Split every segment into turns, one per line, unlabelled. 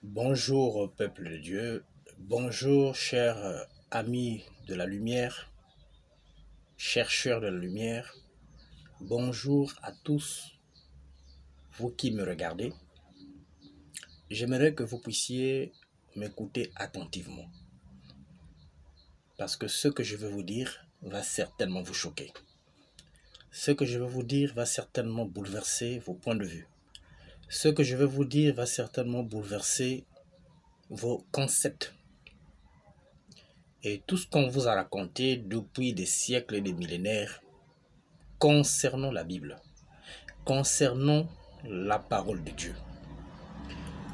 Bonjour peuple de Dieu, bonjour chers amis de la lumière, chercheurs de la lumière, bonjour à tous vous qui me regardez. J'aimerais que vous puissiez m'écouter attentivement parce que ce que je vais vous dire va certainement vous choquer. Ce que je vais vous dire va certainement bouleverser vos points de vue. Ce que je vais vous dire va certainement bouleverser vos concepts. Et tout ce qu'on vous a raconté depuis des siècles et des millénaires concernant la Bible, concernant la parole de Dieu,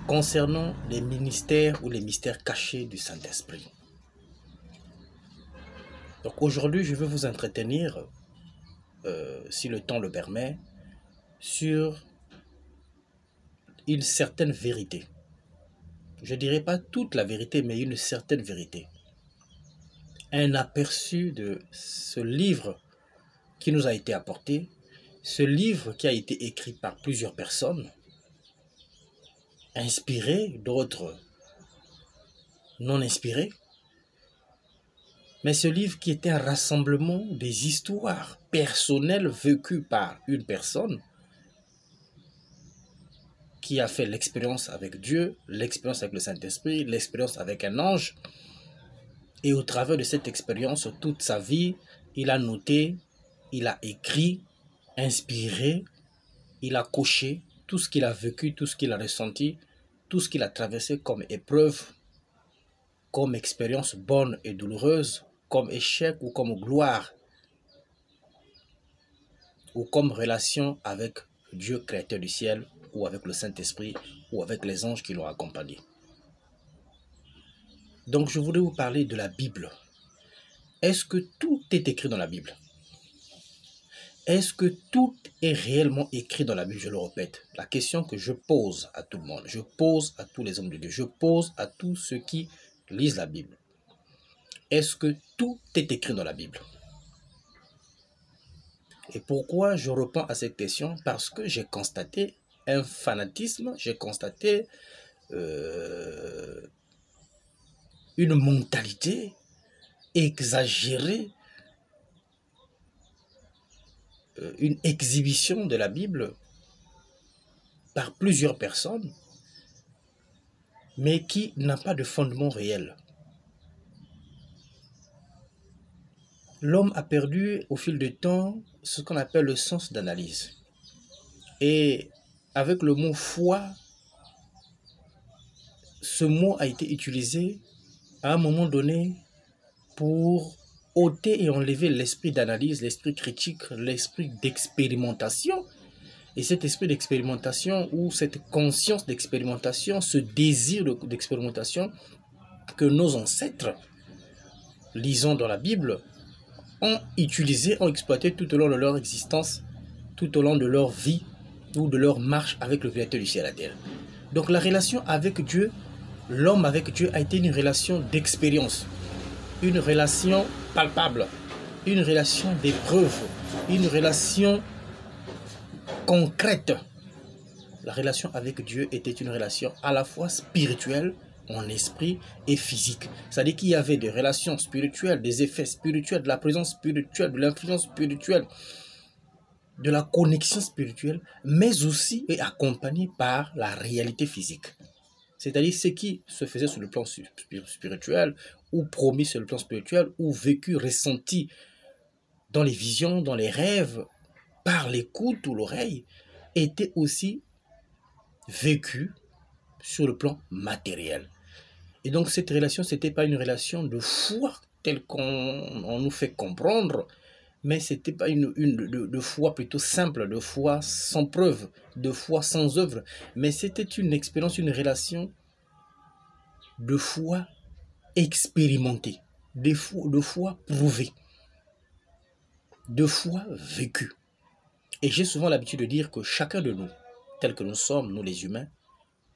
concernant les ministères ou les mystères cachés du Saint-Esprit. Donc aujourd'hui, je vais vous entretenir, si le temps le permet, sur une certaine vérité. Je ne dirais pas toute la vérité, mais une certaine vérité. Un aperçu de ce livre qui nous a été apporté, ce livre qui a été écrit par plusieurs personnes, inspirées, d'autres non inspirées, mais ce livre qui était un rassemblement des histoires personnelles vécues par une personne qui a fait l'expérience avec Dieu, l'expérience avec le Saint-Esprit, l'expérience avec un ange. Et au travers de cette expérience, toute sa vie, il a noté, il a écrit, inspiré, il a coché tout ce qu'il a vécu, tout ce qu'il a ressenti, tout ce qu'il a traversé comme épreuve, comme expérience bonne et douloureuse, comme échec ou comme gloire, ou comme relation avec Dieu créateur du ciel, ou avec le Saint-Esprit, ou avec les anges qui l'ont accompagné. Donc je voudrais vous parler de la Bible. Est-ce que tout est écrit dans la Bible? Est-ce que tout est réellement écrit dans la Bible? Je le répète, la question que je pose à tout le monde, je pose à tous les hommes de Dieu, je pose à tous ceux qui lisent la Bible. Est-ce que tout est écrit dans la Bible? Et pourquoi je réponds à cette question? Parce que j'ai constaté un fanatisme, j'ai constaté une mentalité exagérée, une exhibition de la Bible par plusieurs personnes, mais qui n'a pas de fondement réel. L'homme a perdu au fil du temps ce qu'on appelle le sens d'analyse. Et avec le mot foi, ce mot a été utilisé à un moment donné pour ôter et enlever l'esprit d'analyse, l'esprit critique, l'esprit d'expérimentation. Et cet esprit d'expérimentation ou cette conscience d'expérimentation, ce désir d'expérimentation que nos ancêtres, lisant dans la Bible, ont utilisé, ont exploité tout au long de leur existence, tout au long de leur vie ou de leur marche avec le Créateur du ciel et de la terre. Donc la relation avec Dieu, l'homme avec Dieu a été une relation d'expérience, une relation palpable, une relation d'épreuve, une relation concrète. La relation avec Dieu était une relation à la fois spirituelle, en esprit et physique. C'est-à-dire qu'il y avait des relations spirituelles, des effets spirituels, de la présence spirituelle, de l'influence spirituelle, de la connexion spirituelle, mais aussi et accompagné par la réalité physique. C'est-à-dire ce qui se faisait sur le plan spirituel, ou promis sur le plan spirituel, ou vécu, ressenti dans les visions, dans les rêves, par l'écoute ou l'oreille, était aussi vécu sur le plan matériel. Et donc cette relation, ce n'était pas une relation de foi telle qu'on nous fait comprendre, mais ce n'était pas de foi plutôt simple, de foi sans preuve, de foi sans œuvre, mais c'était une expérience, une relation de foi expérimentée, de foi prouvée, de foi vécue. Et j'ai souvent l'habitude de dire que chacun de nous, tel que nous sommes, nous les humains,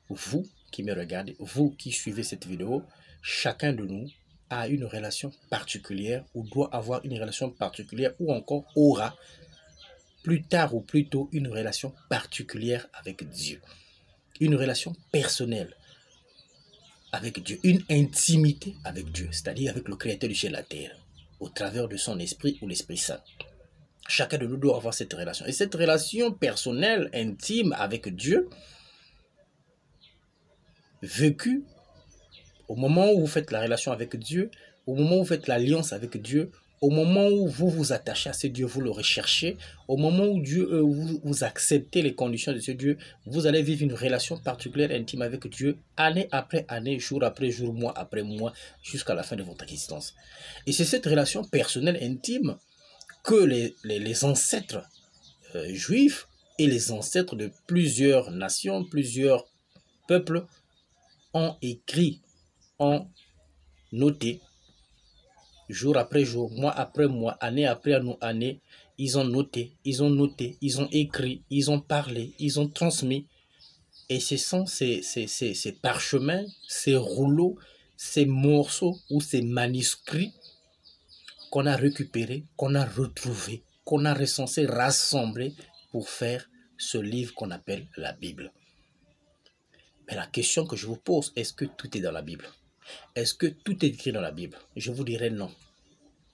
vous qui me regardez, vous qui suivez cette vidéo, chacun de nous a une relation particulière ou doit avoir une relation particulière ou encore aura plus tard ou plus tôt une relation particulière avec Dieu. Une relation personnelle. avec Dieu, une intimité avec Dieu, c'est-à-dire avec le Créateur du ciel et de la terre, au travers de son esprit ou l'Esprit Saint. Chacun de nous doit avoir cette relation. Et cette relation personnelle, intime avec Dieu, vécue au moment où vous faites la relation avec Dieu, au moment où vous faites l'alliance avec Dieu, au moment où vous vous attachez à ce Dieu, vous le recherchez, au moment où vous acceptez les conditions de ce Dieu, vous allez vivre une relation particulière, intime avec Dieu, année après année, jour après jour, mois après mois, jusqu'à la fin de votre existence. Et c'est cette relation personnelle, intime, que les ancêtres juifs et les ancêtres de plusieurs nations, plusieurs peuples ont écrit, ont noté, jour après jour, mois après mois, année après année, ils ont noté, ils ont écrit, ils ont parlé, ils ont transmis. Et ce sont ces parchemins, ces rouleaux, ces morceaux ou ces manuscrits qu'on a récupérés, qu'on a retrouvés, qu'on a recensés, rassemblés pour faire ce livre qu'on appelle la Bible. Mais la question que je vous pose, est-ce que tout est dans la Bible? Est-ce que tout est écrit dans la Bible? Je vous dirais non.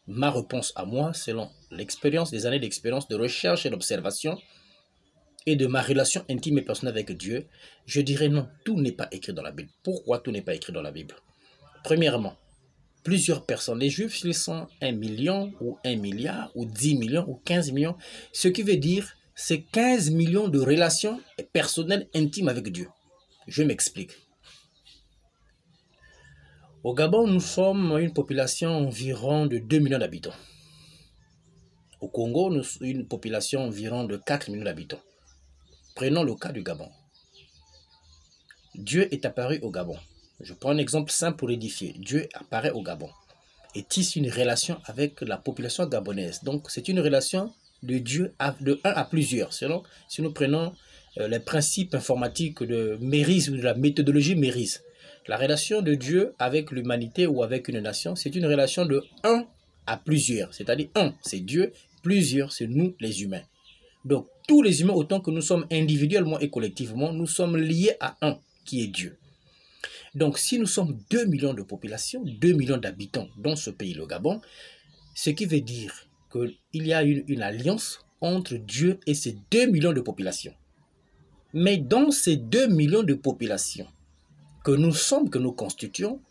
Ma réponse à moi, selon l'expérience, des années d'expérience, de recherche et d'observation, et de ma relation intime et personnelle avec Dieu, je dirais non, tout n'est pas écrit dans la Bible. Pourquoi tout n'est pas écrit dans la Bible? Premièrement, plusieurs personnes, les Juifs, ils sont 1 million, ou 1 milliard, ou 10 millions, ou 15 millions, ce qui veut dire, c'est 15 millions de relations personnelles intimes avec Dieu. Je m'explique. Au Gabon, nous sommes une population environ de 2 millions d'habitants. Au Congo, nous sommes une population environ de 4 millions d'habitants. Prenons le cas du Gabon. Dieu est apparu au Gabon. Je prends un exemple simple pour édifier. Dieu apparaît au Gabon et tisse une relation avec la population gabonaise. Donc, c'est une relation de Dieu de un à plusieurs. Selon, si nous prenons les principes informatiques de Méris ou de la méthodologie Méris, la relation de Dieu avec l'humanité ou avec une nation, c'est une relation de un à plusieurs. C'est-à-dire un, c'est Dieu, plusieurs, c'est nous les humains. Donc, tous les humains, autant que nous sommes individuellement et collectivement, nous sommes liés à un, qui est Dieu. Donc, si nous sommes 2 millions de population, 2 millions d'habitants dans ce pays, le Gabon, ce qui veut dire qu'il y a une alliance entre Dieu et ces 2 millions de population. Mais dans ces 2 millions de populations que nous sommes, que nous constituons,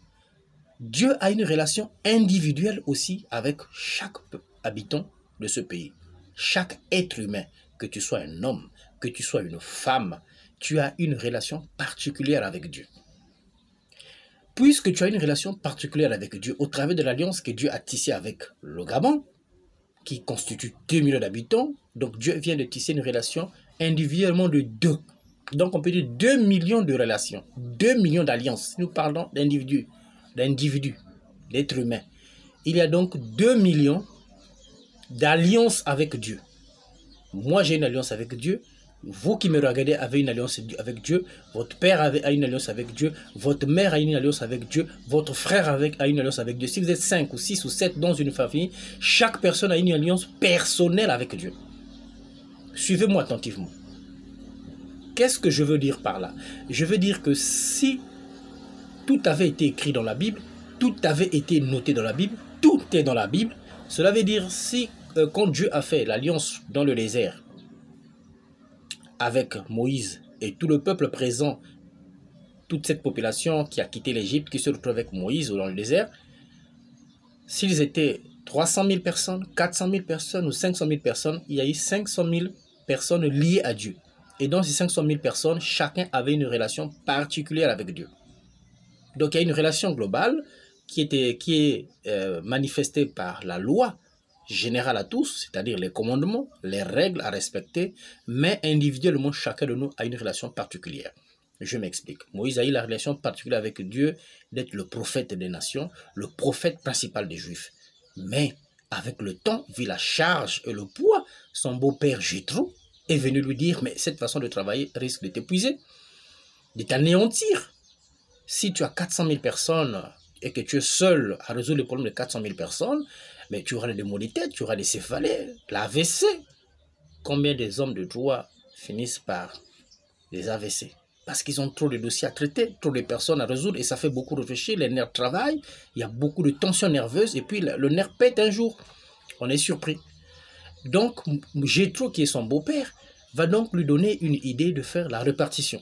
Dieu a une relation individuelle aussi avec chaque habitant de ce pays. Chaque être humain, que tu sois un homme, que tu sois une femme, tu as une relation particulière avec Dieu. Puisque tu as une relation particulière avec Dieu au travers de l'alliance que Dieu a tissée avec le Gabon, qui constitue 2 millions d'habitants, donc Dieu vient de tisser une relation individuellement de 2. Donc on peut dire 2 millions de relations, 2 millions d'alliances. Nous parlons d'individus, d'êtres humains. Il y a donc 2 millions d'alliances avec Dieu. Moi, j'ai une alliance avec Dieu. Vous qui me regardez avez une alliance avec Dieu. Votre père a une alliance avec Dieu. Votre mère a une alliance avec Dieu. Votre frère a une alliance avec Dieu. Si vous êtes 5 ou 6 ou 7 dans une famille, chaque personne a une alliance personnelle avec Dieu. Suivez-moi attentivement. Qu'est-ce que je veux dire par là? Je veux dire que si tout avait été écrit dans la Bible, tout avait été noté dans la Bible, tout est dans la Bible, cela veut dire si quand Dieu a fait l'alliance dans le désert avec Moïse et tout le peuple présent, toute cette population qui a quitté l'Égypte, qui se retrouve avec Moïse dans le désert, s'ils étaient 300 000 personnes, 400 000 personnes ou 500 000 personnes, il y a eu 500 000 personnes liées à Dieu. Et dans ces 500 000 personnes, chacun avait une relation particulière avec Dieu. Donc il y a une relation globale qui est manifestée par la loi générale à tous, c'est-à-dire les commandements, les règles à respecter, mais individuellement, chacun de nous a une relation particulière. Je m'explique. Moïse a eu la relation particulière avec Dieu d'être le prophète des nations, le prophète principal des Juifs. Mais avec le temps, vu la charge et le poids, son beau-père Jéthro est venu lui dire, mais cette façon de travailler risque de t'épuiser, de t'anéantir. Si tu as 400 000 personnes et que tu es seul à résoudre le problème de 400 000 personnes, mais tu auras des maux de tête, tu auras des céphalées, l'AVC. Combien des hommes de droit finissent par des AVC? Parce qu'ils ont trop de dossiers à traiter, trop de personnes à résoudre et ça fait beaucoup réfléchir, les nerfs travaillent, il y a beaucoup de tensions nerveuses et puis le nerf pète un jour. On est surpris. Donc, Jéthro, qui est son beau-père, va donc lui donner une idée de faire la répartition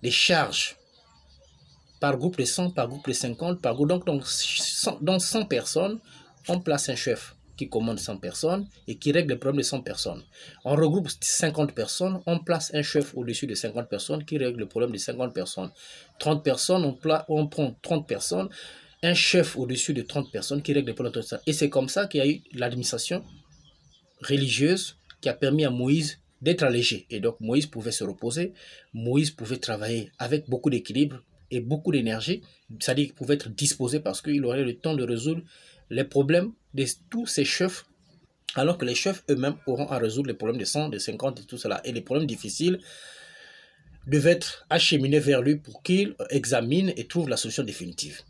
des charges par groupe de 100, par groupe de 50, par groupe. Donc, dans 100 personnes, on place un chef qui commande 100 personnes et qui règle les problèmes de 100 personnes. On regroupe 50 personnes, on place un chef au-dessus de 50 personnes qui règle le problème de 50 personnes. 30 personnes, on prend 30 personnes, un chef au-dessus de 30 personnes qui règle les problèmes de 30 personnes. Et c'est comme ça qu'il y a eu l'administration religieuse qui a permis à Moïse d'être allégé. Et donc Moïse pouvait se reposer, Moïse pouvait travailler avec beaucoup d'équilibre et beaucoup d'énergie, c'est-à-dire qu'il pouvait être disposé parce qu'il aurait le temps de résoudre les problèmes de tous ces chefs, alors que les chefs eux-mêmes auront à résoudre les problèmes de 100, de 50 et tout cela. Et les problèmes difficiles devaient être acheminés vers lui pour qu'il examine et trouve la solution définitive.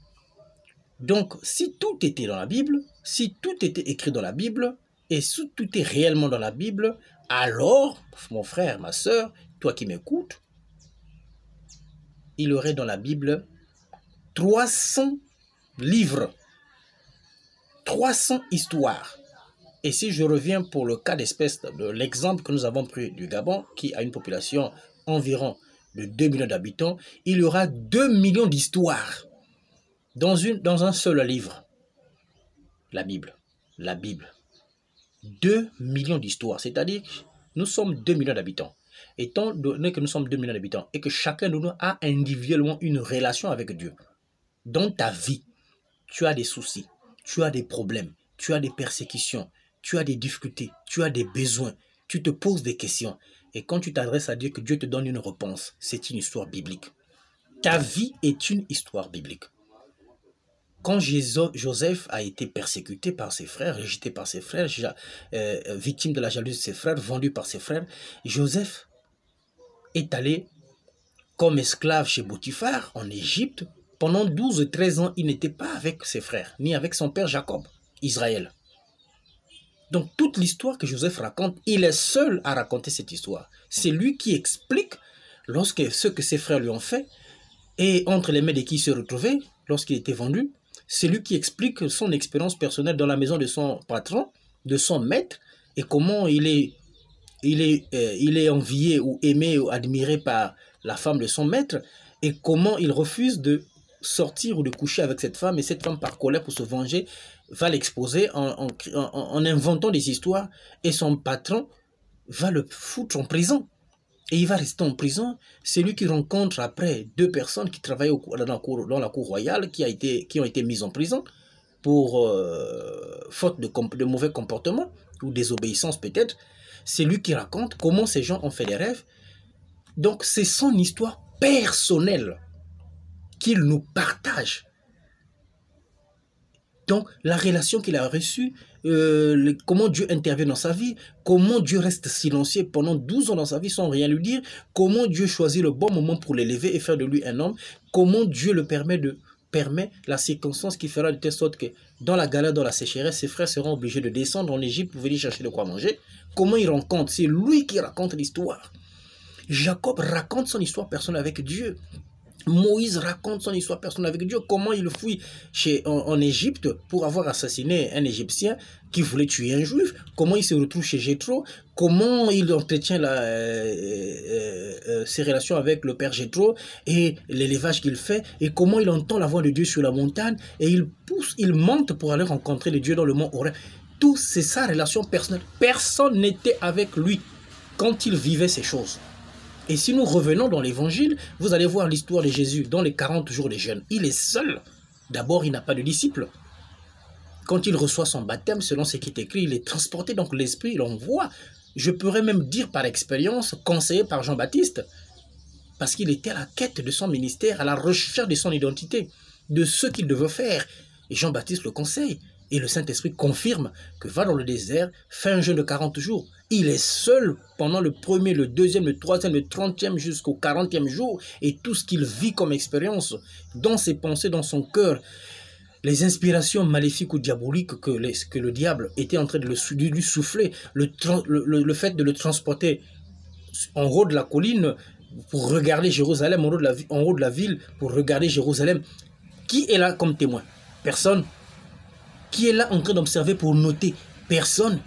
Donc, si tout était dans la Bible, si tout était écrit dans la Bible, et si tout est réellement dans la Bible, alors, mon frère, ma soeur, toi qui m'écoutes, il y aurait dans la Bible 300 livres, 300 histoires. Et si je reviens pour le cas d'espèce de l'exemple que nous avons pris du Gabon, qui a une population environ de 2 millions d'habitants, il y aura 2 millions d'histoires dans un seul livre. La Bible. 2 millions d'histoires, c'est-à-dire que nous sommes 2 millions d'habitants. Étant donné que nous sommes 2 millions d'habitants et que chacun de nous a individuellement une relation avec Dieu, dans ta vie, tu as des soucis, tu as des problèmes, tu as des persécutions, tu as des difficultés, tu as des besoins, tu te poses des questions. Et quand tu t'adresses à Dieu, que Dieu te donne une réponse, c'est une histoire biblique. Ta vie est une histoire biblique. Quand Joseph a été persécuté par ses frères, rejeté par ses frères, victime de la jalousie de ses frères, vendu par ses frères, Joseph est allé comme esclave chez Potiphar en Égypte. Pendant 12 ou 13 ans, il n'était pas avec ses frères, ni avec son père Jacob, Israël. Donc toute l'histoire que Joseph raconte, il est seul à raconter cette histoire. C'est lui qui explique ce que ses frères lui ont fait et entre les mains de qui il se retrouvait lorsqu'il était vendu. C'est lui qui explique son expérience personnelle dans la maison de son patron, de son maître, et comment il est envié ou aimé ou admiré par la femme de son maître, et comment il refuse de sortir ou de coucher avec cette femme, et cette femme, par colère pour se venger, va l'exposer en inventant des histoires, et son patron va le foutre en prison. Et il va rester en prison. C'est lui qui rencontre après 2 personnes qui travaillaient dans la cour royale, qui ont été mises en prison pour faute de mauvais comportement ou désobéissance peut-être. C'est lui qui raconte comment ces gens ont fait des rêves. Donc c'est son histoire personnelle qu'il nous partage. Donc la relation qu'il a reçue, comment Dieu intervient dans sa vie, comment Dieu reste silencieux pendant 12 ans dans sa vie sans rien lui dire, comment Dieu choisit le bon moment pour l'élever et faire de lui un homme, comment Dieu le permet la circonstance qui fera de telle sorte que dans la galère, dans la sécheresse, ses frères seront obligés de descendre en Égypte pour venir chercher de quoi manger. Comment il rencontre, c'est lui qui raconte l'histoire. Jacob raconte son histoire personnelle avec Dieu. Moïse raconte son histoire personnelle avec Dieu, comment il fuit en Égypte pour avoir assassiné un Égyptien qui voulait tuer un Juif, comment il se retrouve chez Jéthro, comment il entretient ses relations avec le père Jéthro et l'élevage qu'il fait, et comment il entend la voix de Dieu sur la montagne, et il monte pour aller rencontrer le Dieu dans le mont Horeb. Tout c'est sa relation personnelle. Personne n'était avec lui quand il vivait ces choses. Et si nous revenons dans l'évangile, vous allez voir l'histoire de Jésus dans les 40 jours de jeûne. Il est seul. D'abord, il n'a pas de disciples. Quand il reçoit son baptême, selon ce qui est écrit, il est transporté, donc l'Esprit l'envoie. Je pourrais même dire par expérience, conseillé par Jean-Baptiste, parce qu'il était à la quête de son ministère, à la recherche de son identité, de ce qu'il devait faire. Et Jean-Baptiste le conseille. Et le Saint-Esprit confirme que va dans le désert, fait un jeûne de 40 jours. Il est seul pendant le premier, le deuxième, le troisième, le 30e jusqu'au 40e jour. Et tout ce qu'il vit comme expérience, dans ses pensées, dans son cœur, les inspirations maléfiques ou diaboliques que le diable était en train de lui souffler, le fait de le transporter en haut de la colline, pour regarder Jérusalem en haut de la ville, pour regarder Jérusalem. Qui est là comme témoin? Personne. Qui est là en train d'observer pour noter? Personne.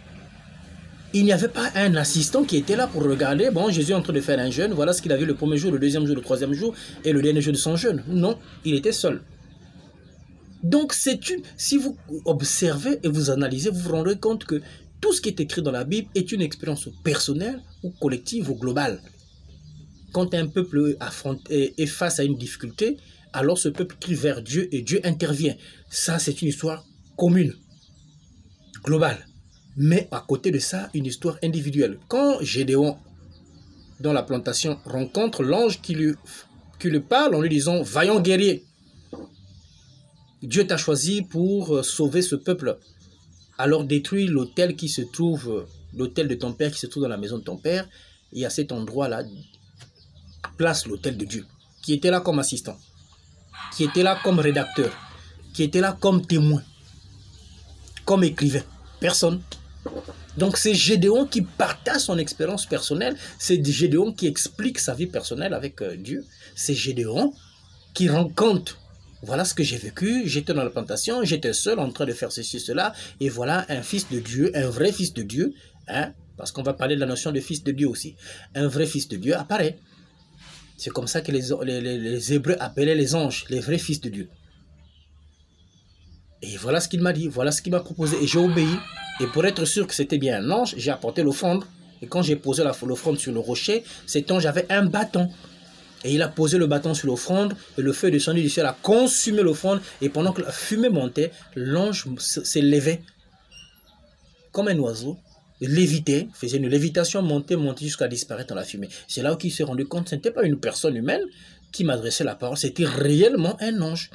Il n'y avait pas un assistant qui était là pour regarder. Bon, Jésus est en train de faire un jeûne. Voilà ce qu'il a vu le premier jour, le deuxième jour, le troisième jour et le dernier jour de son jeûne. Non, il était seul. Donc, si vous observez et vous analysez, vous vous rendrez compte que tout ce qui est écrit dans la Bible est une expérience personnelle ou collective ou globale. Quand un peuple est face à une difficulté, alors ce peuple crie vers Dieu et Dieu intervient. Ça, c'est une histoire commune, globale. Mais à côté de ça, une histoire individuelle. Quand Gédéon, dans la plantation, rencontre l'ange qui lui parle en lui disant « Vaillant guerrier, Dieu t'a choisi pour sauver ce peuple. Alors détruis l'autel qui se trouve, l'autel de ton père qui se trouve dans la maison de ton père. Et à cet endroit-là, place l'autel de Dieu, qui était là comme assistant, qui était là comme rédacteur, qui était là comme témoin, comme écrivain. Personne. Donc c'est Gédéon qui partage son expérience personnelle, c'est Gédéon qui explique sa vie personnelle avec Dieu, c'est Gédéon qui rend compte, voilà ce que j'ai vécu, j'étais dans la plantation, j'étais seul en train de faire ceci, cela, et voilà un fils de Dieu, un vrai fils de Dieu, hein, parce qu'on va parler de la notion de fils de Dieu aussi, un vrai fils de Dieu apparaît. C'est comme ça que les Hébreux appelaient les anges, les vrais fils de Dieu. Et voilà ce qu'il m'a dit, voilà ce qu'il m'a proposé, et j'ai obéi. Et pour être sûr que c'était bien un ange, j'ai apporté l'offrande. Et quand j'ai posé l'offrande sur le rocher, cet ange avait un bâton. Et il a posé le bâton sur l'offrande, et le feu est descendu du ciel a consumé l'offrande. Et pendant que la fumée montait, l'ange s'élevait comme un oiseau, lévitait, faisait une lévitation, montait jusqu'à disparaître dans la fumée. C'est là où il s'est rendu compte que ce n'était pas une personne humaine qui m'adressait la parole, c'était réellement un ange.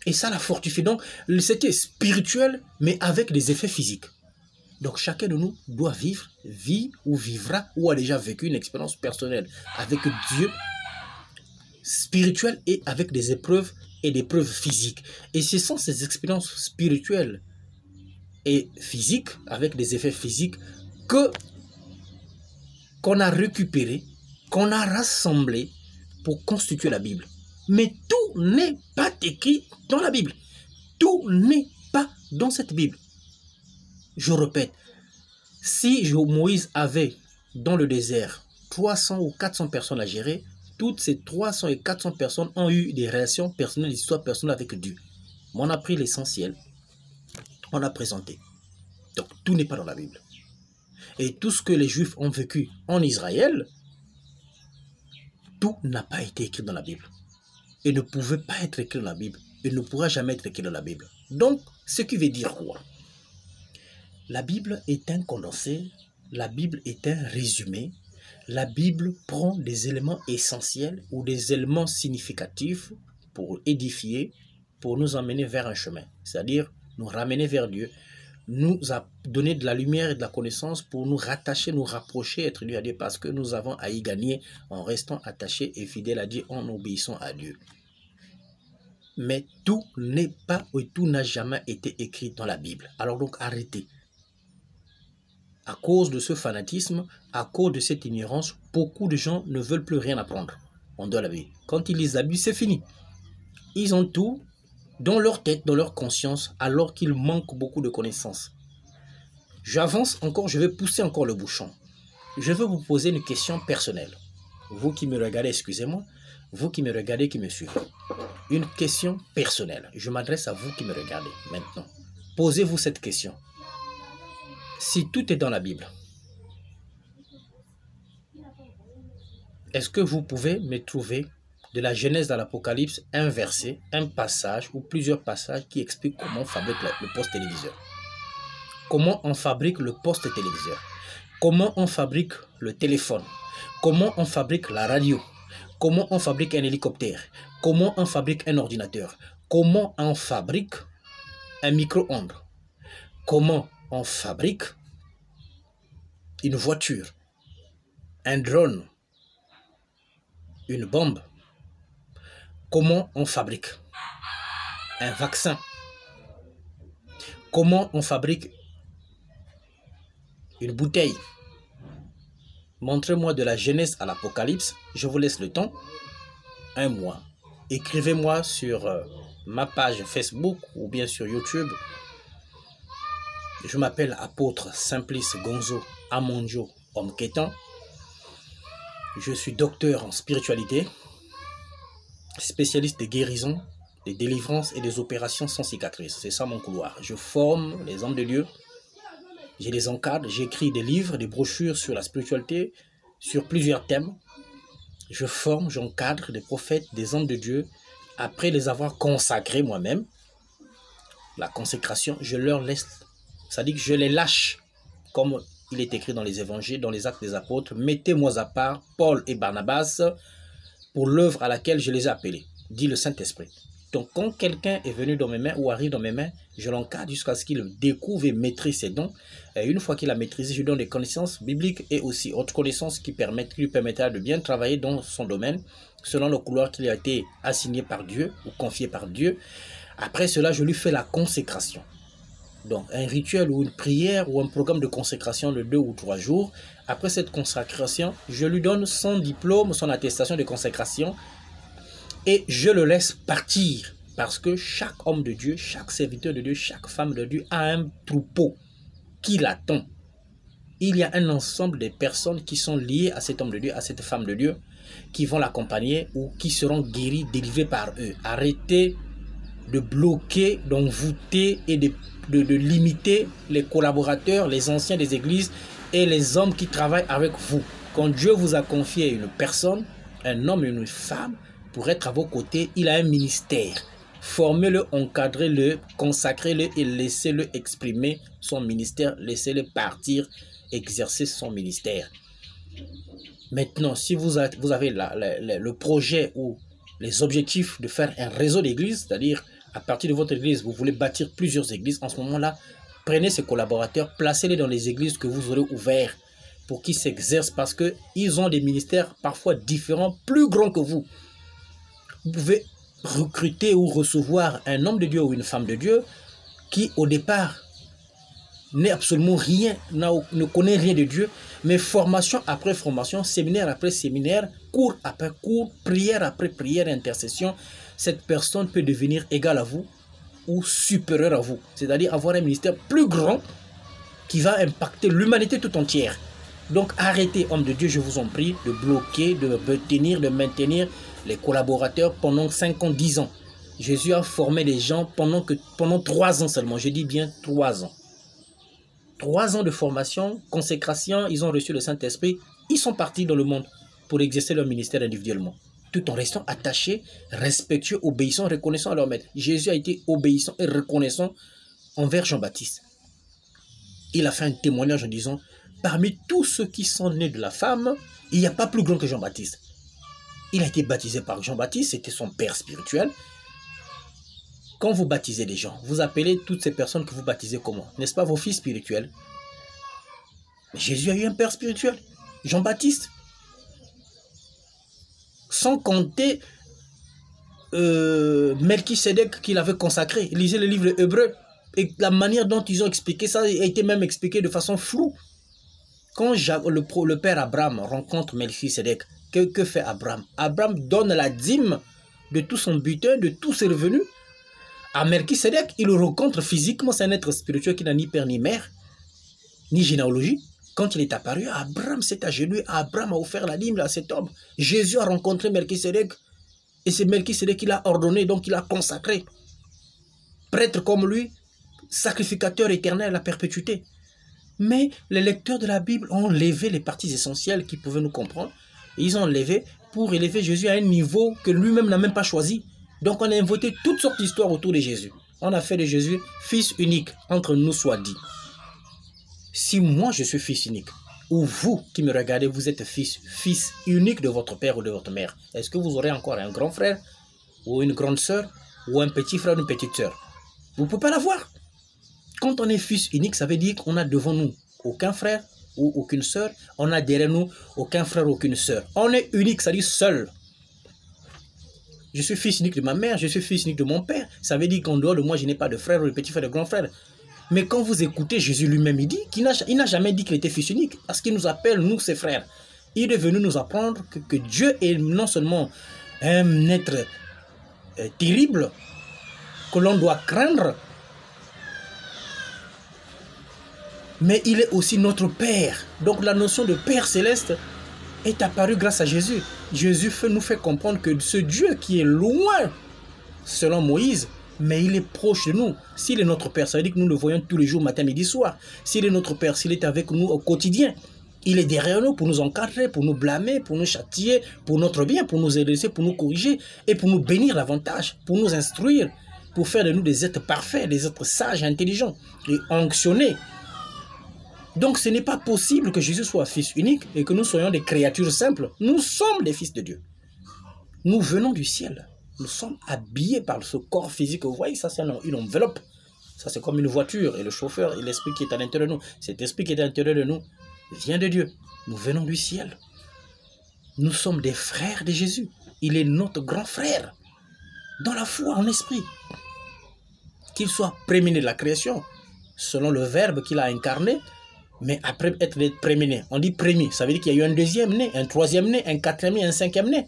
Et ça l'a fortifié. Donc, c'était spirituel, mais avec des effets physiques. Donc, chacun de nous doit vit ou vivra, ou a déjà vécu une expérience personnelle avec Dieu, spirituelle et avec des épreuves et des preuves physiques. Et ce sont ces expériences spirituelles et physiques, avec des effets physiques, qu'on a récupéré, qu'on a rassemblé pour constituer la Bible. Mais tout n'est pas écrit dans la Bible. Tout n'est pas dans cette Bible. Je répète, si Moïse avait dans le désert 300 ou 400 personnes à gérer, toutes ces 300 et 400 personnes ont eu des relations personnelles, des histoires personnelles avec Dieu. Mais on a pris l'essentiel, on a présenté. Donc tout n'est pas dans la Bible. Et tout ce que les Juifs ont vécu en Israël, tout n'a pas été écrit dans la Bible. Et ne pouvait pas être écrit dans la Bible. Et ne pourra jamais être écrit dans la Bible. Donc, ce qui veut dire quoi? La Bible est un condensé, la Bible est un résumé, la Bible prend des éléments essentiels ou des éléments significatifs pour édifier, pour nous emmener vers un chemin, c'est-à-dire nous ramener vers Dieu, nous donner de la lumière et de la connaissance pour nous rattacher, nous rapprocher, être liés à Dieu, parce que nous avons à y gagner en restant attachés et fidèles à Dieu, en obéissant à Dieu. Mais tout n'est pas, ou tout n'a jamais été écrit dans la Bible. Alors donc arrêtez. À cause de ce fanatisme, à cause de cette ignorance, beaucoup de gens ne veulent plus rien apprendre. On doit la Bible. Quand ils lisent la Bible, c'est fini. Ils ont tout dans leur tête, dans leur conscience, alors qu'ils manquent beaucoup de connaissances. J'avance encore, je vais pousser encore le bouchon. Je vais vous poser une question personnelle. Vous qui me regardez, excusez-moi, vous qui me regardez, qui me suivez. Une question personnelle. Je m'adresse à vous qui me regardez maintenant. Posez-vous cette question. Si tout est dans la Bible, est-ce que vous pouvez me trouver de la Genèse à l'Apocalypse un verset, un passage ou plusieurs passages qui expliquent comment on fabrique le poste téléviseur? Comment on fabrique le poste téléviseur? Comment on fabrique le téléphone? Comment on fabrique la radio? Comment on fabrique un hélicoptère? Comment on fabrique un ordinateur? Comment on fabrique un micro-ondes? Comment on fabrique une voiture, un drone, une bombe? Comment on fabrique un vaccin? Comment on fabrique une bouteille? Montrez-moi de la Genèse à l'Apocalypse. Je vous laisse le temps. Un mois. Écrivez-moi sur ma page Facebook ou bien sur YouTube. Je m'appelle apôtre Simplice Gonzo Amonjo Omketan. Je suis docteur en spiritualité, spécialiste des guérisons, des délivrances et des opérations sans cicatrices. C'est ça mon couloir. Je forme les hommes de Dieu, je les encadre, j'écris des livres, des brochures sur la spiritualité, sur plusieurs thèmes. Je forme, j'encadre des prophètes, des hommes de Dieu. Après les avoir consacrés moi-même, la consécration, je leur laisse, ça dit que je les lâche, comme il est écrit dans les évangiles, dans les actes des apôtres. Mettez-moi à part Paul et Barnabas pour l'œuvre à laquelle je les ai appelés, dit le Saint-Esprit. Donc quand quelqu'un est venu dans mes mains ou arrive dans mes mains, je l'encadre jusqu'à ce qu'il découvre et maîtrise ses dons. Et une fois qu'il a maîtrisé, je lui donne des connaissances bibliques et aussi autres connaissances qui lui permettra de bien travailler dans son domaine, selon le couloir qui lui a été assigné par Dieu ou confié par Dieu. Après cela, je lui fais la consécration. Donc, un rituel ou une prière ou un programme de consécration de 2 ou 3 jours. Après cette consécration, je lui donne son diplôme, son attestation de consécration et je le laisse partir. Parce que chaque homme de Dieu, chaque serviteur de Dieu, chaque femme de Dieu a un troupeau qui l'attend. Il y a un ensemble de personnes qui sont liées à cet homme de Dieu, à cette femme de Dieu, qui vont l'accompagner ou qui seront guéris, délivrés par eux. Arrêtez de bloquer, d'envoûter et de limiter les collaborateurs, les anciens des églises et les hommes qui travaillent avec vous. Quand Dieu vous a confié une personne, un homme et une femme, pour être à vos côtés, il a un ministère. Formez-le, encadrez-le, consacrez-le et laissez-le exprimer son ministère. Laissez-le partir, exercer son ministère. Maintenant, si vous avez le projet ou les objectifs de faire un réseau d'églises, c'est-à-dire à partir de votre église, vous voulez bâtir plusieurs églises, en ce moment-là, prenez ces collaborateurs, placez-les dans les églises que vous aurez ouvertes pour qu'ils s'exercent parce qu'ils ont des ministères parfois différents, plus grands que vous. Vous pouvez recruter ou recevoir un homme de Dieu ou une femme de Dieu qui, au départ, n'est absolument rien, ne connaît rien de Dieu, mais formation après formation, séminaire après séminaire, cours après cours, prière après prière, intercession, cette personne peut devenir égale à vous ou supérieure à vous. C'est-à-dire avoir un ministère plus grand qui va impacter l'humanité tout entière. Donc arrêtez, hommes de Dieu, je vous en prie, de bloquer, de retenir, de maintenir les collaborateurs pendant 5 ans, 10 ans. Jésus a formé les gens pendant 3 ans seulement. Je dis bien 3 ans. 3 ans de formation, consécration, ils ont reçu le Saint-Esprit. Ils sont partis dans le monde pour exercer leur ministère individuellement, tout en restant attachés, respectueux, obéissants, reconnaissants à leur maître. Jésus a été obéissant et reconnaissant envers Jean-Baptiste. Il a fait un témoignage en disant, parmi tous ceux qui sont nés de la femme, il n'y a pas plus grand que Jean-Baptiste. Il a été baptisé par Jean-Baptiste, c'était son père spirituel. Quand vous baptisez des gens, vous appelez toutes ces personnes que vous baptisez comment? N'est-ce pas vos fils spirituels? Mais Jésus a eu un père spirituel, Jean-Baptiste. Sans compter Melchisédek qu'il avait consacré. Lisez le livre hébreu. Et la manière dont ils ont expliqué ça a été même expliqué de façon floue. Quand le père Abraham rencontre Melchisédek, que fait Abraham? Abraham donne la dîme de tout son butin, de tous ses revenus. À Melchisédek, il le rencontre physiquement, c'est un être spirituel qui n'a ni père ni mère, ni généalogie. Quand il est apparu, Abraham s'est agenouillé, Abraham a offert la dîme à cet homme. Jésus a rencontré Melchisédek, et c'est Melchisédek qui l'a ordonné, donc il l'a consacré. Prêtre comme lui, sacrificateur éternel à la perpétuité. Mais les lecteurs de la Bible ont levé les parties essentielles qui pouvaient nous comprendre. Et ils ont levé pour élever Jésus à un niveau que lui-même n'a même pas choisi. Donc on a inventé toutes sortes d'histoires autour de Jésus. On a fait de Jésus fils unique, entre nous soit dit. Si moi je suis fils unique, ou vous qui me regardez, vous êtes fils unique de votre père ou de votre mère, est-ce que vous aurez encore un grand frère, ou une grande sœur, ou un petit frère ou une petite sœur? Vous ne pouvez pas l'avoir. Quand on est fils unique, ça veut dire qu'on a devant nous aucun frère ou aucune sœur. On a derrière nous aucun frère ou aucune sœur. On est unique, ça veut dire seul. Je suis fils unique de ma mère, je suis fils unique de mon père. Ça veut dire qu'en dehors de moi, je n'ai pas de frère ou de petit frère, de grand frère. Mais quand vous écoutez Jésus lui-même, il dit qu'il n'a jamais dit qu'il était fils unique. Parce qu'il nous appelle, nous, ses frères. Il est venu nous apprendre que Dieu est non seulement un être terrible, que l'on doit craindre, mais il est aussi notre Père. Donc la notion de Père céleste est apparue grâce à Jésus. Jésus nous fait comprendre que ce Dieu qui est loin, selon Moïse, mais il est proche de nous. S'il est notre Père, ça veut dire que nous le voyons tous les jours, matin, midi, soir. S'il est notre Père, s'il est avec nous au quotidien, il est derrière nous pour nous encadrer, pour nous blâmer, pour nous châtier, pour notre bien, pour nous aider, pour nous corriger et pour nous bénir davantage, pour nous instruire, pour faire de nous des êtres parfaits, des êtres sages, intelligents et onctionnés. Donc ce n'est pas possible que Jésus soit fils unique et que nous soyons des créatures simples. Nous sommes des fils de Dieu. Nous venons du ciel. Nous sommes habillés par ce corps physique. Vous voyez, ça c'est une enveloppe. Ça c'est comme une voiture et le chauffeur et l'esprit qui est à l'intérieur de nous. Cet esprit qui est à l'intérieur de nous vient de Dieu. Nous venons du ciel. Nous sommes des frères de Jésus. Il est notre grand frère. Dans la foi, en esprit. Qu'il soit préminé de la création, selon le verbe qu'il a incarné, mais après être préminé. On dit prémis, ça veut dire qu'il y a eu un deuxième né, un troisième né, un quatrième né, un cinquième né.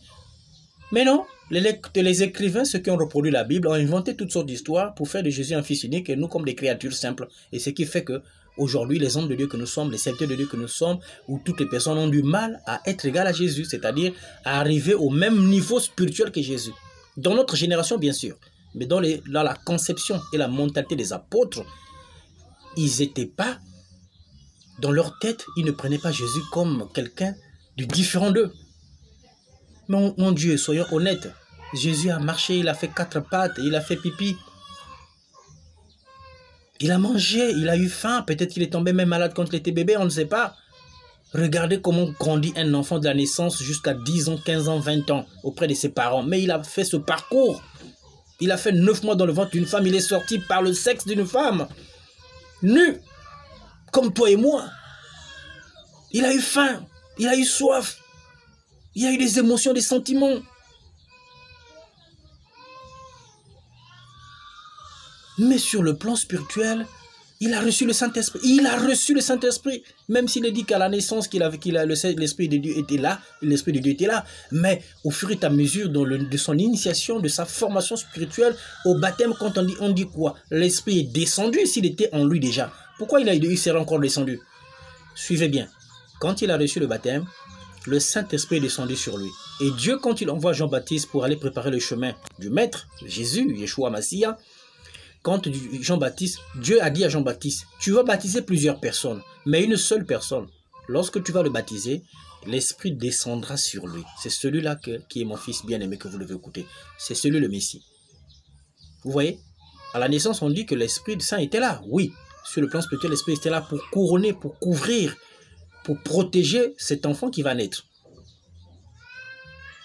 Mais non, les écrivains, ceux qui ont reproduit la Bible, ont inventé toutes sortes d'histoires pour faire de Jésus un fils unique et nous comme des créatures simples. Et ce qui fait que aujourd'hui, les hommes de Dieu que nous sommes, les serviteurs de Dieu que nous sommes, où toutes les personnes ont du mal à être égales à Jésus, c'est-à-dire à arriver au même niveau spirituel que Jésus. Dans notre génération, bien sûr, mais dans la conception et la mentalité des apôtres, ils n'étaient pas, dans leur tête, ils ne prenaient pas Jésus comme quelqu'un de différent d'eux. Mais mon Dieu, soyons honnêtes, Jésus a marché, il a fait 4 pattes, il a fait pipi. Il a mangé, il a eu faim, peut-être qu'il est tombé même malade quand il était bébé, on ne sait pas. Regardez comment grandit un enfant de la naissance jusqu'à 10 ans, 15 ans, 20 ans auprès de ses parents. Mais il a fait ce parcours. Il a fait 9 mois dans le ventre d'une femme, il est sorti par le sexe d'une femme. Nu, comme toi et moi. Il a eu faim, il a eu soif. Il y a eu des émotions, des sentiments. Mais sur le plan spirituel, il a reçu le Saint-Esprit. Il a reçu le Saint-Esprit. Même s'il est dit qu'à la naissance, l'Esprit de Dieu était là. L'Esprit de Dieu était là. Mais au fur et à mesure de son initiation, de sa formation spirituelle, au baptême, quand on dit quoi? L'Esprit est descendu s'il était en lui déjà. Pourquoi il s'est encore descendu? Suivez bien. Quand il a reçu le baptême, le Saint-Esprit est descendu sur lui. Et Dieu, quand il envoie Jean-Baptiste pour aller préparer le chemin du Maître, Jésus, Yeshua Massia, quand Jean-Baptiste, Dieu a dit à Jean-Baptiste, tu vas baptiser plusieurs personnes, mais une seule personne. Lorsque tu vas le baptiser, l'Esprit descendra sur lui. C'est celui-là qui est mon fils bien-aimé que vous devez écouter. C'est celui le Messie. Vous voyez? À la naissance, on dit que l'Esprit Saint était là. Oui, sur le plan spirituel, l'Esprit était là pour couronner, pour couvrir, pour protéger cet enfant qui va naître.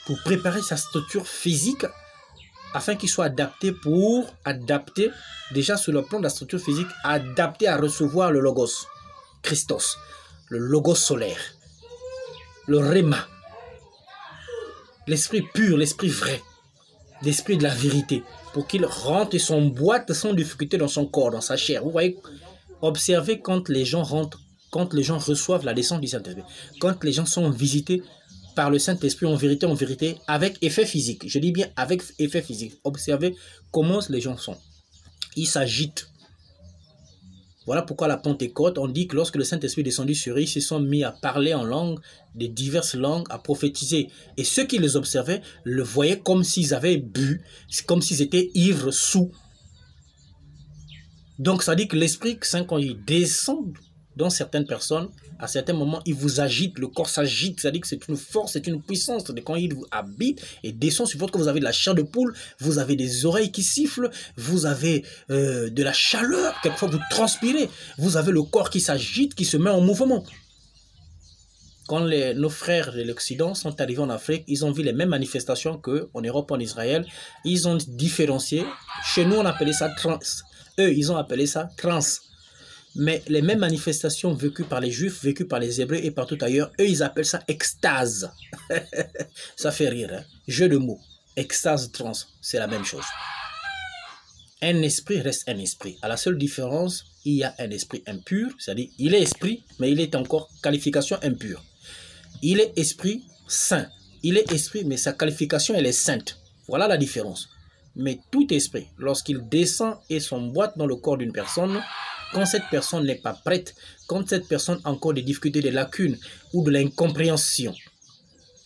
Pour préparer sa structure physique afin qu'il soit adapté déjà sur le plan de la structure physique, adapté à recevoir le Logos, Christos, le Logos solaire, le Réma, l'esprit pur, l'esprit vrai, l'esprit de la vérité, pour qu'il rentre et s'emboîte sans difficulté dans son corps, dans sa chair. Vous voyez, observez quand les gens rentrent, quand les gens reçoivent la descente du Saint-Esprit, quand les gens sont visités par le Saint-Esprit en vérité, avec effet physique. Je dis bien avec effet physique. Observez comment les gens sont. Ils s'agitent. Voilà pourquoi à la Pentecôte, on dit que lorsque le Saint-Esprit est descendu sur eux, ils se sont mis à parler en langue, de diverses langues, à prophétiser. Et ceux qui les observaient le voyaient comme s'ils avaient bu, comme s'ils étaient ivres, sous. Donc ça dit que l'Esprit Saint, quand il descend dans certaines personnes, à certains moments, il vous agite, le corps s'agite, c'est-à-dire que c'est une force, c'est une puissance. Quand il vous habite et descend sur votre corps, vous avez de la chair de poule, vous avez des oreilles qui sifflent, vous avez de la chaleur, quelquefois vous transpirez, vous avez le corps qui s'agite, qui se met en mouvement. Quand nos frères de l'Occident sont arrivés en Afrique, ils ont vu les mêmes manifestations qu'en Europe, en Israël. Ils ont différencié. Chez nous, on appelait ça trans. Eux, ils ont appelé ça trans. Mais les mêmes manifestations vécues par les Juifs, vécues par les Hébreux et partout ailleurs, eux, ils appellent ça extase. Ça fait rire, hein? Jeu de mots. Extase, trans, c'est la même chose. Un esprit reste un esprit. À la seule différence, il y a un esprit impur, c'est-à-dire il est esprit, mais il est encore qualification impure. Il est esprit saint. Il est esprit, mais sa qualification, elle est sainte. Voilà la différence. Mais tout esprit, lorsqu'il descend et s'emboîte dans le corps d'une personne, quand cette personne n'est pas prête, quand cette personne a encore des difficultés, des lacunes ou de l'incompréhension,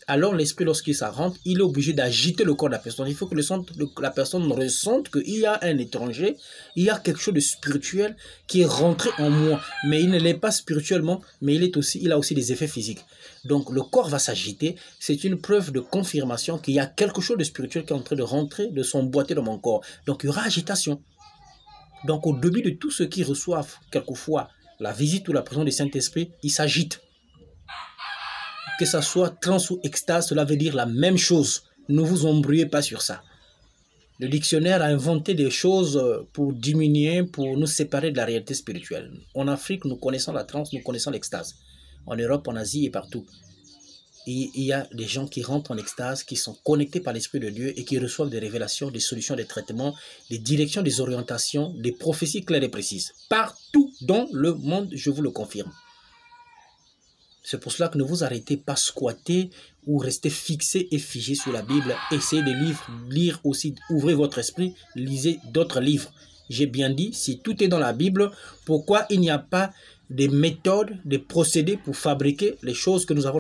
alors l'esprit, lorsqu'il s'arrête, il est obligé d'agiter le corps de la personne. Il faut que la personne ressente qu'il y a un étranger, il y a quelque chose de spirituel qui est rentré en moi. Mais il ne l'est pas spirituellement, mais il a aussi des effets physiques. Donc le corps va s'agiter. C'est une preuve de confirmation qu'il y a quelque chose de spirituel qui est en train de rentrer, de s'emboîter dans mon corps. Donc il y aura agitation. Donc au début de tous ceux qui reçoivent quelquefois la visite ou la présence du Saint-Esprit, ils s'agitent. Que ça soit transe ou extase, cela veut dire la même chose. Ne vous embrouillez pas sur ça. Le dictionnaire a inventé des choses pour diminuer, pour nous séparer de la réalité spirituelle. En Afrique, nous connaissons la transe, nous connaissons l'extase. En Europe, en Asie et partout. Et il y a des gens qui rentrent en extase, qui sont connectés par l'Esprit de Dieu et qui reçoivent des révélations, des solutions, des traitements, des directions, des orientations, des prophéties claires et précises. Partout dans le monde, je vous le confirme. C'est pour cela que ne vous arrêtez pas squatter ou rester fixé et figé sur la Bible. Essayez de lire aussi, ouvrez votre esprit, lisez d'autres livres. J'ai bien dit, si tout est dans la Bible, pourquoi il n'y a pas des méthodes, des procédés pour fabriquer les choses que nous avons